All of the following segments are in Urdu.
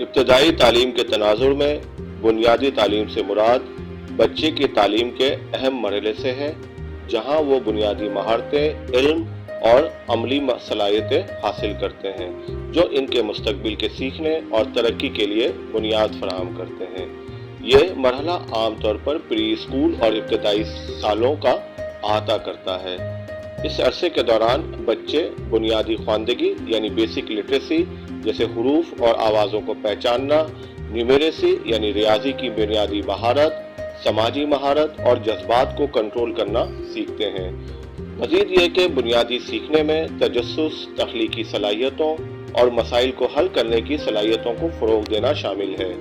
ابتدائی تعلیم کے تناظر میں بنیادی تعلیم سے مراد بچے کی تعلیم کے اہم مرحلے سے ہے، جہاں وہ بنیادی مہارتیں، علم اور عملی صلاحیتیں حاصل کرتے ہیں جو ان کے مستقبل کے سیکھنے اور ترقی کے لیے بنیاد فراہم کرتے ہیں۔ یہ مرحلہ عام طور پر پری اسکول اور ابتدائی سالوں کا احاطہ کرتا ہے۔ اس عرصے کے دوران بچے بنیادی خواندگی یعنی بیسک لٹریسی جیسے حروف اور آوازوں کو پہچاننا، نیومیریسی یعنی ریاضی کی بنیادی مہارت، سماجی مہارت اور جذبات کو کنٹرول کرنا سیکھتے ہیں۔ مزید یہ کہ بنیادی سیکھنے میں تجسس، تخلیقی صلاحیتوں اور مسائل کو حل کرنے کی صلاحیتوں کو فروغ دینا شامل ہے۔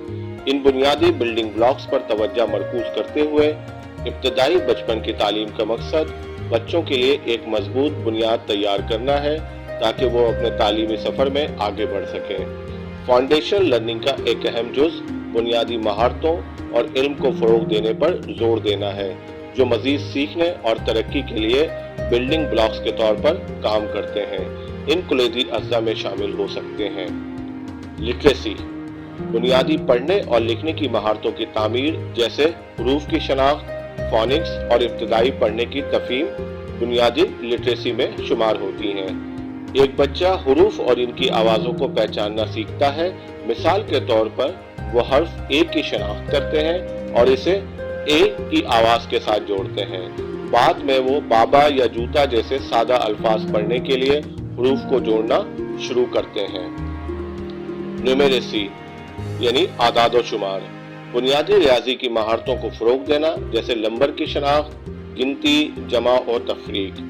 ان بنیادی بلڈنگ بلاکس پر توجہ مرکوز کرتے ہوئے ابتدائی بچپن کی تعلیم کا مقصد بچوں کے لیے ایک مضبوط بنیاد تیار کرنا ہے تاکہ وہ اپنے تعلیمی سفر میں آگے بڑھ سکیں۔ فاؤنڈیشن لرننگ کا ایک اہم جز بنیادی مہارتوں اور علم کو فروغ دینے پر زور دینا ہے، جو مزید سیکھنے اور ترقی کے لیے بلڈنگ بلاکس کے طور پر کام کرتے ہیں۔ ان کلیدی اجزاء میں شامل ہو سکتے ہیں: لٹریسی، بنیادی پڑھنے اور لکھنے کی مہارتوں کی تعمیر جیسے حروف کی شناخت، فونکس اور ابتدائی پڑھنے کی تفہیم بنیادی لٹریسی میں شمار ہوتی ہیں۔ ایک بچہ حروف اور ان کی آوازوں کو پہچاننا سیکھتا ہے۔ مثال کے طور پر وہ حرف اے کی شناخت کرتے ہیں اور اسے اے کی آواز کے ساتھ جوڑتے ہیں۔ بعد میں وہ بابا یا جوتا جیسے سادہ الفاظ پڑھنے کے لیے حروف کو جوڑنا شروع کرتے ہیں۔ نیومیریسی یعنی اعداد و شمار، بنیادی ریاضی کی مہارتوں کو فروغ دینا جیسے نمبر کی شناخت، گنتی، جمع اور تفریق۔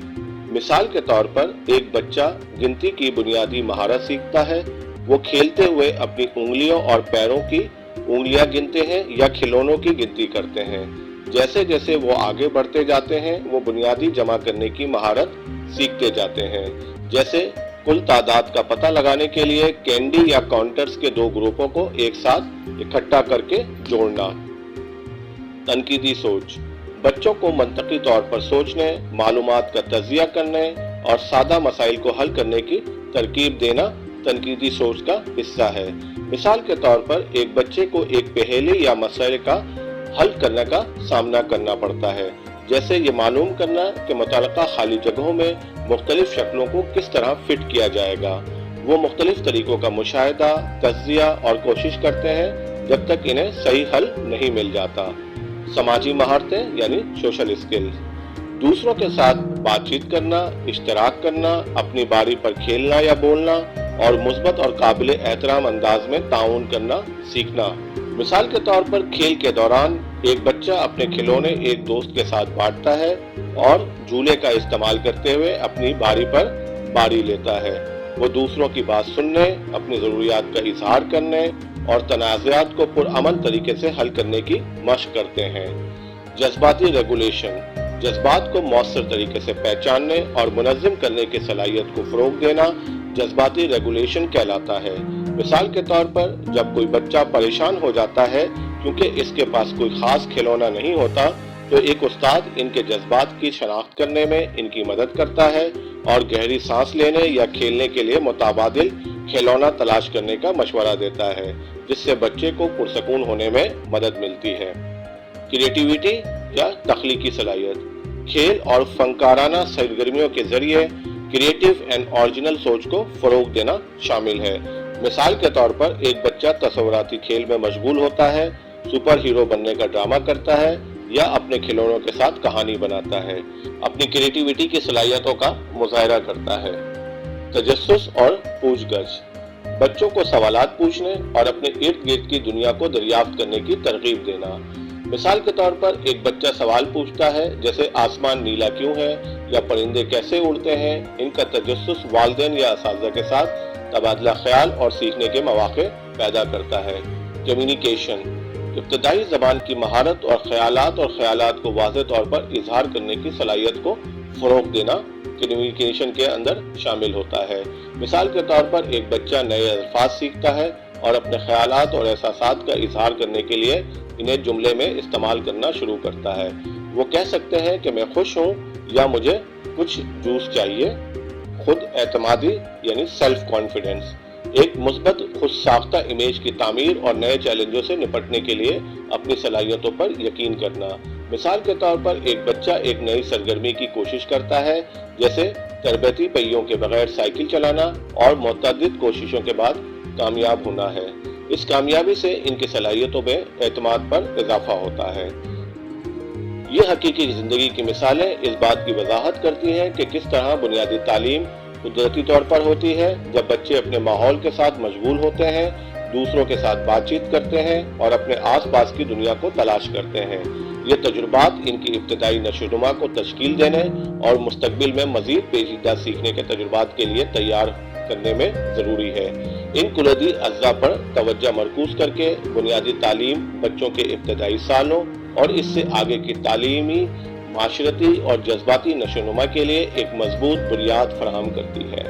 مثال کے طور پر ایک بچہ گنتی کی بنیادی مہارت سیکھتا ہے۔ وہ کھیلتے ہوئے اپنی انگلیوں اور پیروں کی انگلیاں گنتے ہیں یا کھلونوں کی گنتی کرتے ہیں۔ جیسے جیسے وہ آگے بڑھتے جاتے ہیں وہ بنیادی جمع کرنے کی مہارت سیکھتے جاتے ہیں، جیسے کل تعداد کا پتہ لگانے کے لیے کینڈی یا کاؤنٹرز کے دو گروپوں کو ایک ساتھ اکٹھا کر کے جوڑنا۔ تنقیدی سوچ، بچوں کو منطقی طور پر سوچنے، معلومات کا تجزیہ کرنے اور سادہ مسائل کو حل کرنے کی ترکیب دینا تنقیدی سوچ کا حصہ ہے۔ مثال کے طور پر ایک بچے کو ایک پہیلی یا مسئلے کا حل کرنے کا سامنا کرنا پڑتا ہے، جیسے یہ معلوم کرنا کہ متعلقہ خالی جگہوں میں مختلف شکلوں کو کس طرح فٹ کیا جائے گا۔ وہ مختلف طریقوں کا مشاہدہ، تجزیہ اور کوشش کرتے ہیں جب تک انہیں صحیح حل نہیں مل جاتا۔ سماجی مہارتیں یعنی سوشل اسکلز، دوسروں کے ساتھ بات چیت کرنا، اشتراک کرنا، اپنی باری پر کھیلنا یا بولنا اور مثبت اور قابل احترام انداز میں تعاون کرنا سیکھنا۔ مثال کے طور پر کھیل کے دوران ایک بچہ اپنے کھلونے ایک دوست کے ساتھ بانٹتا ہے اور جھولے کا استعمال کرتے ہوئے اپنی باری پر باری لیتا ہے۔ وہ دوسروں کی بات سننے، اپنی ضروریات کا اظہار کرنے اور تنازعات کو پرامن طریقے سے حل کرنے کی مشق کرتے ہیں۔ جذباتی ریگولیشن، جذبات کو مؤثر طریقے سے پہچاننے اور منظم کرنے کی صلاحیت کو فروغ دینا جذباتی ریگولیشن کہلاتا ہے۔ مثال کے طور پر جب کوئی بچہ پریشان ہو جاتا ہے کیونکہ اس کے پاس کوئی خاص کھلونا نہیں ہوتا تو ایک استاد ان کے جذبات کی شناخت کرنے میں ان کی مدد کرتا ہے اور گہری سانس لینے یا کھیلنے کے لیے متبادل کھلونا تلاش کرنے کا مشورہ دیتا ہے، جس سے بچے کو پرسکون ہونے میں مدد ملتی ہے۔ کریٹیوٹی یا تخلیقی صلاحیت، کھیل اور فنکارانہ سرگرمیوں کے ذریعے کریٹیو اینڈ اوریجنل سوچ کو فروغ دینا شامل ہے۔ مثال کے طور پر ایک بچہ تصوراتی کھیل میں مشغول ہوتا ہے، سپر ہیرو بننے کا ڈرامہ کرتا ہے یا اپنے کھلونوں کے ساتھ کہانی بناتا ہے، اپنی کریٹیوٹی کی صلاحیتوں کا مظاہرہ کرتا ہے۔ تجسس اور پوچھ گچھ، بچوں کو سوالات پوچھنے اور اپنے ارد گرد کی دنیا کو دریافت کرنے کی ترغیب دینا۔ مثال کے طور پر ایک بچہ سوال پوچھتا ہے جیسے آسمان نیلا کیوں ہے یا پرندے کیسے اڑتے ہیں۔ ان کا تجسس والدین یا اساتذہ کے ساتھ تبادلہ خیال اور سیکھنے کے مواقع پیدا کرتا ہے۔ کمیونیکیشن، ابتدائی زبان کی مہارت اور خیالات کو واضح طور پر اظہار کرنے کی صلاحیت کو فروغ دینا کمیونیکیشن کے اندر شامل ہوتا ہے۔ مثال کے طور پر ایک بچہ نئے الفاظ سیکھتا ہے اور اپنے خیالات اور احساسات کا اظہار کرنے کے لیے انہیں جملے میں استعمال کرنا شروع کرتا ہے۔ وہ کہہ سکتے ہیں کہ میں خوش ہوں یا مجھے کچھ جوس چاہیے۔ خود اعتمادی یعنی سیلف کانفیڈنس، ایک مثبت خود ساختہ امیج کی تعمیر اور نئے چیلنجوں سے نپٹنے کے لیے اپنی صلاحیتوں پر یقین کرنا۔ مثال کے طور پر ایک بچہ ایک نئی سرگرمی کی کوشش کرتا ہے، جیسے تربیتی پہیوں کے بغیر سائیکل چلانا، اور متعدد کوششوں کے بعد کامیاب ہونا ہے۔ اس کامیابی سے ان کی صلاحیتوں میں اعتماد پر اضافہ ہوتا ہے۔ یہ حقیقی زندگی کی مثالیں اس بات کی وضاحت کرتی ہیں کہ کس طرح بنیادی تعلیم قدرتی طور پر ہوتی ہے۔ جب بچے اپنے ماحول کے ساتھ مشغول ہوتے ہیں، دوسروں کے ساتھ بات چیت کرتے ہیں اور اپنے آس پاس کی دنیا کو تلاش کرتے ہیں، یہ تجربات ان کی ابتدائی نشوونما کو تشکیل دینے اور مستقبل میں مزید پیچیدہ سیکھنے کے تجربات کے لیے تیار کرنے میں ضروری ہے۔ ان کلیدی اجزاء پر توجہ مرکوز کر کے بنیادی تعلیم بچوں کے ابتدائی سالوں اور اس سے آگے کی تعلیمی، معاشرتی اور جذباتی نشوونما کے لیے ایک مضبوط بنیاد فراہم کرتی ہے۔